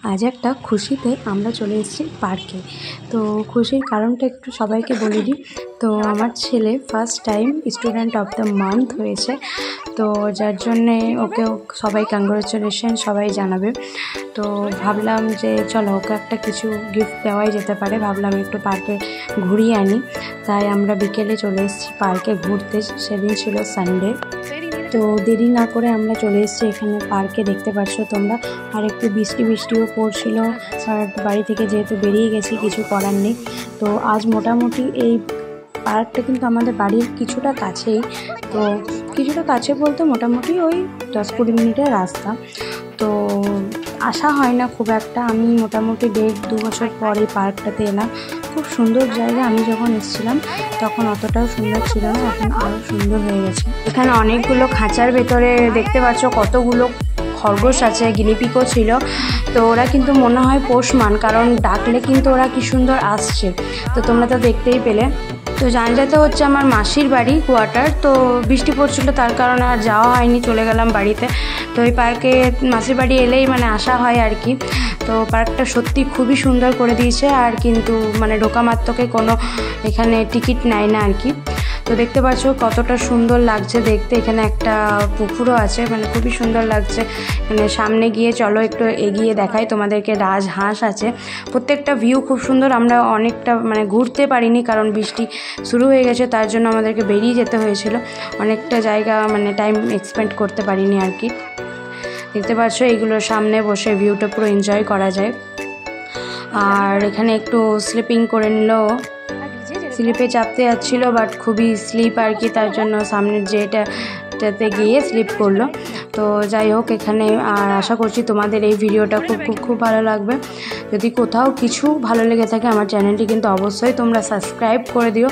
आज एक खुशीते आमरा चले एसेछि पार्के। तो खुशिर कारणटा एकटु सबाइके बोले दिई। तो आमार छेले first time student of the month होयेछे, तो जार जन्य ओके सबाई कंग्रेचुलेशन सबाई जानाबे। तो भाबलाम जे चलो ओके एकटा किछु गिफ्ट देवाई जेते पारे, भाबलाम एकटु पार्के घुरिये आनी। ताई आमरा बिकेले चले एसेछि पार्के घुरते। सेदिन छिलो सानडे। तो देरी ना करे आमरा चले एसेछि एखाने पार्के। देखते पाচ্ছো তোমরা আর একটু বৃষ্টি বৃষ্টিও পড়ছিল, আর বাড়ি থেকে যেহেতু বেরিয়ে গেছি কিছু করার নেই। তো আজ মোটামুটি এই পার্কটা কিন্তু আমাদের বাড়ির কিছুটা কাছেই। তো কিছুটা কাছে বলতে মোটামুটি ওই 10-20 মিনিটের রাস্তা। তো আসা হয় না খুব একটা। আমি মোটামুটি 1.5-2 বছর পর এই পার্কটাতে এলাম। খুব সুন্দর জায়গা। আমি যখন এসেছিলাম তখন অতটাও সুন্দর ছিল না, এখন আরও সুন্দর হয়ে গেছে। এখানে অনেকগুলো খাঁচার ভেতরে দেখতে পাচ্ছ কতগুলো খরগোশ আছে, গিনিপিগও ছিল। তো ওরা কিন্তু মনে হয় পোষমান, কারণ ডাকলে কিন্তু ওরা কি সুন্দর আসছে। তো তোমরা তো দেখতেই পেলে। তো জানজাতে হচ্ছে আমার মাসির বাড়ি কোয়ার্টার। তো বৃষ্টি পড়ছিল তার কারণে আর যাওয়া হয়নি, চলে গেলাম বাড়িতে। তো এই পার্কে মাসির বাড়ি এলেই মানে আসা হয় আর কি। তো পার্কটা সত্যি খুবই সুন্দর করে দিয়েছে, আর কিন্তু মানে ঢোকা মাত্রকে কোনো এখানে টিকিট নেয় না আর কি। তো দেখতে পাচ্ছ কতটা সুন্দর লাগছে দেখতে। এখানে একটা পুকুরও আছে, মানে খুবই সুন্দর লাগছে। মানে সামনে গিয়ে চলো একটু এগিয়ে দেখাই তোমাদেরকে। রাজহাঁস আছে, প্রত্যেকটা ভিউ খুব সুন্দর। আমরা অনেকটা মানে ঘুরতে পারিনি কারণ বৃষ্টি শুরু হয়ে গেছে, তার জন্য আমাদেরকে বেরিয়ে যেতে হয়েছিল। অনেকটা জায়গা মানে টাইম এক্সপেন্ড করতে পারিনি আর কি। দেখতে পাচ্ছ এইগুলোর সামনে বসে ভিউটা পুরো এনজয় করা যায়। আর এখানে একটু স্লিপিং করে নিলেও, স্লিপে চাপতে যাচ্ছিলো বাট খুবই স্লিপ আর কি, তার জন্য সামনের যেটাতে গিয়ে স্লিপ করলো। তো যাই হোক এখানে, আর আশা করছি তোমাদের এই ভিডিওটা খুব ভালো লাগবে। যদি কোথাও কিছু ভালো লেগে থাকে আমার চ্যানেলটি কিন্তু অবশ্যই তোমরা সাবস্ক্রাইব করে দিও,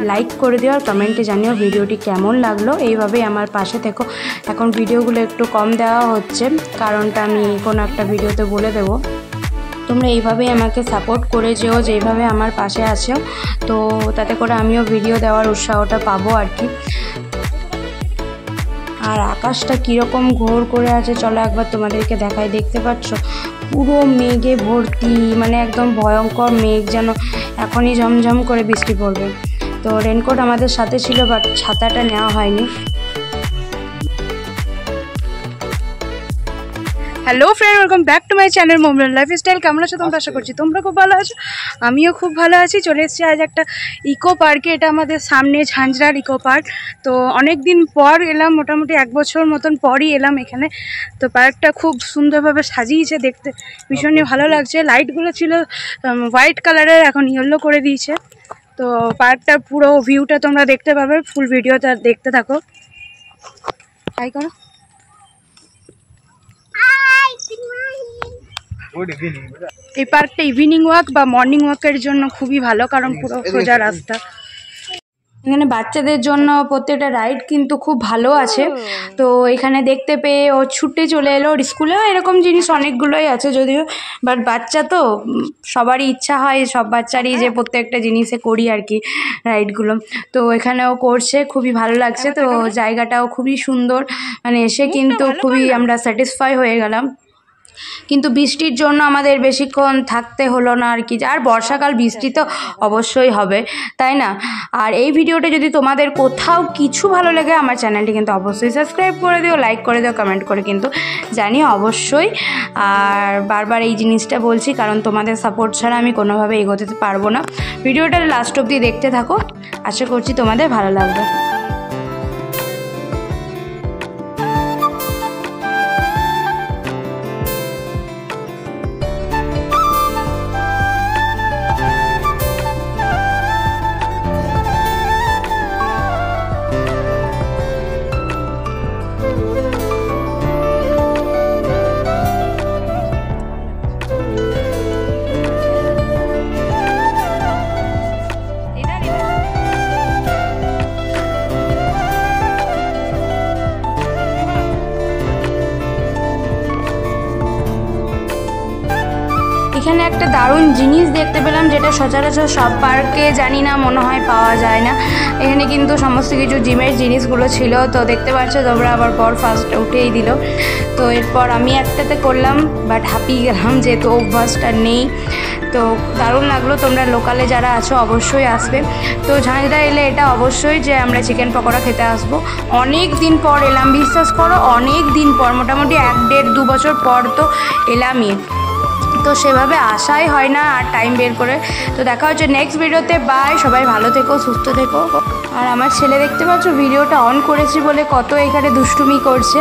লাইক করে দিও, আর কমেন্টে জানিও ভিডিওটি কেমন লাগলো। এইভাবেই আমার পাশে থেকো। এখন ভিডিওগুলো একটু কম দেওয়া হচ্ছে, কারণটা আমি কোনো একটা ভিডিওতে বলে দেবো। তোমরা এইভাবেই আমাকে সাপোর্ট করে যেও, যেইভাবে আমার পাশে আছো। তো তাতে করে আমিও ভিডিও দেওয়ার উৎসাহটা পাবো আর কি। আর আকাশটা কীরকম ঘোর করে আছে চলো একবার তোমাদেরকে দেখাই। দেখতে পাচ্ছ পুরো মেঘে ভর্তি, মানে একদম ভয়ঙ্কর মেঘ, যেন এখনই ঝমঝম করে বৃষ্টি পড়বে। তো রেনকোট আমাদের সাথে ছিল বাট ছাতাটা নেওয়া হয়নি। Hello friend, welcome back to my channel মোমরান লাইফস্টাইল। কেমন আছো তোমরা? আশা করছি তোমরা খুব ভালো আছো, আমিও খুব ভালো আছি। চলে এসেছি আজ একটা ইকো পার্কে। এটা আমাদের সামনে ঝাঁঝরার ইকো পার্ক। তো অনেক দিন পর এলাম, মোটামুটি 1 বছর মতন পরই এলাম এখানে। তো পার্কটা খুব সুন্দরভাবে সাজিয়েছে, দেখতে ভীষণই ভালো লাগছে। লাইটগুলো ছিল হোয়াইট কালারের, এখন ইয়েলো করে দিয়েছে। তো পার্কটার পুরো ভিউটা তোমরা দেখতে পাবে, ফুল ভিডিওটা দেখতে থাকো। হাই করো। এই পার্কটা ইভিনিং ওয়াক বা মর্নিং ওয়াকের জন্য খুবই ভালো, কারণ পুরো সোজা রাস্তা। এখানে বাচ্চাদের জন্য প্রত্যেকটা রাইড কিন্তু খুব ভালো আছে। তো এখানে দেখতে পেয়ে ও ছুটে চলে এলো। স্কুলেও এরকম জিনিস অনেকগুলোই আছে যদিও, বাট বাচ্চা তো সবারই ইচ্ছা হয়, সব বাচ্চারই যে প্রত্যেকটা জিনিসে করি আর কি রাইডগুলো। তো এখানেও করছে, খুবই ভালো লাগছে। তো জায়গাটাও খুবই সুন্দর, মানে এসে কিন্তু খুবই আমরা স্যাটিসফাই হয়ে গেলাম। কিন্তু বৃষ্টির জন্য আমাদের বেশিক্ষণ থাকতে হলো না আর কি। আর বর্ষাকাল বৃষ্টি তো অবশ্যই হবে, তাই না? আর এই ভিডিওটা যদি তোমাদের কোথাও কিছু ভালো লাগে আমার চ্যানেলটি কিন্তু অবশ্যই সাবস্ক্রাইব করে দিও, লাইক করে দিও, কমেন্ট করে কিন্তু জানিও অবশ্যই। আর বারবার এই জিনিসটা বলছি কারণ তোমাদের সাপোর্ট ছাড়া আমি কোনোভাবে এগোতে পারবো না। ভিডিওটা লাস্ট অবধি দেখতে থাকো, আশা করছি তোমাদের ভালো লাগবে। এইখানে একটা দারুণ জিনিস দেখতে পেলাম, যেটা সচরাচর সব পার্কে জানি না, মনে হয় পাওয়া যায় না। এখানে কিন্তু সমস্ত কিছু জিমের জিনিসগুলো ছিল। তো দেখতে পাচ্ছ তোমরা, আবার বর ফার্স্ট উঠেই দিল। তো এরপর আমি একটাতে করলাম, বাট হাঁপিয়ে গেলাম যেহেতু অভ্যাসটা নেই। তো দারুণ লাগলো। তোমরা লোকালে যারা আছো অবশ্যই আসবে। তো ঝাঁঝরা এলে এটা অবশ্যই যে আমরা চিকেন পকোড়া খেতে আসবো। অনেক দিন পর এলাম, বিশ্বাস করো, অনেক দিন পর, মোটামুটি 1-1.5-2 বছর পর তো এলামই। তো সেভাবে আসাই হয় না আর টাইম বের করে। তো দেখা হচ্ছে নেক্সট ভিডিওতে। বাই, সবাই ভালো থেকো, সুস্থ থেকো। আর আমার ছেলে দেখতে পাচ্ছ ভিডিওটা অন করেছি বলে কত এখানে দুষ্টুমি করছে।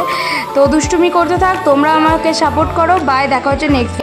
তো দুষ্টুমি করতে থাক, তোমরা আমাকে সাপোর্ট করো। বাই, দেখা হচ্ছে নেক্সট।